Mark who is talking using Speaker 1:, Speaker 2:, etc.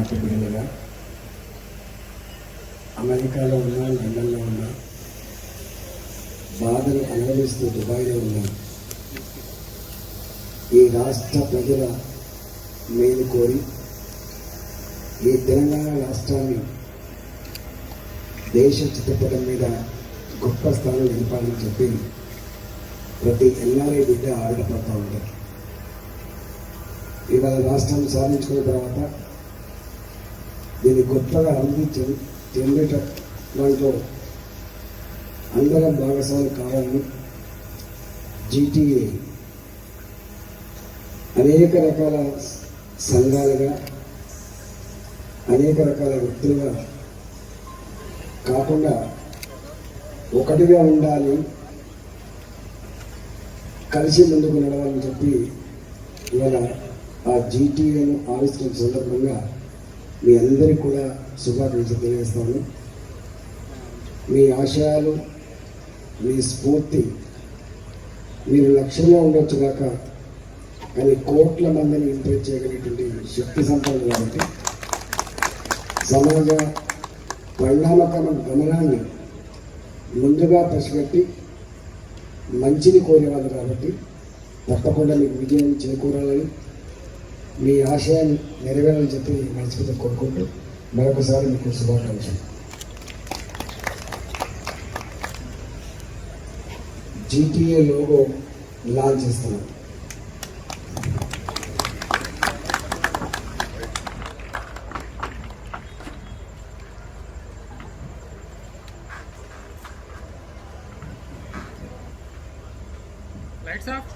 Speaker 1: జాతి బిడ్డలుగా అమెరికాలో ఉన్నా, లండన్లో ఉన్నా, బాధను అనుభవిస్తూ దుబాయ్లో ఉన్నా, ఈ రాష్ట్ర ప్రజల మేలు కోరి ఈ తెలంగాణ రాష్ట్రాన్ని దేశ చిత్రపటం మీద గొప్ప స్థానం నిలపాలని చెప్పి ప్రతి ఎన్ఆర్ఐ బిడ్డ ఆడపడతా ఉంటారు. ఇవాళ రాష్ట్రం సాధించుకున్న తర్వాత దీన్ని గొప్పగా అభివృద్ధి చెందేట దాంట్లో అందరం భాగస్వామి కావాలని జీటీఏ అనేక రకాల సంఘాలుగా, అనేక రకాల వ్యక్తులుగా కాకుండా ఒకటిగా ఉండాలి, కలిసి ముందుకు నడవాలని చెప్పి ఇవాళ ఆ జీటీఏను ఆవిష్కరించిన సందర్భంగా మీ అందరికీ కూడా శుభాకాంక్షలు తెలియజేస్తాను. మీ ఆశయాలు, మీ స్ఫూర్తి మీరు లక్ష్యంగా ఉండొచ్చు కాక, కానీ కోట్ల మందిని ఇంప్రెస్ చేయగలిగేటువంటి శక్తి సంపన్నులు కాబట్టి సమాజ పరిణామక్రమ గమనాన్ని ముందుగా పసిగట్టి మంచిని కోరేవాళ్ళు కాబట్టి తప్పకుండా మీకు విజయం చేకూరాలని, మీ ఆశయాన్ని నెరవేరాలని చెప్పి మనస్ఫూర్తిగా కోరుకుంటూ మరొకసారి మీకు శుభాకాంక్షలు. జీటీఏ లోగో లాంచ్ చేస్తున్నాం.
Speaker 2: Lights off.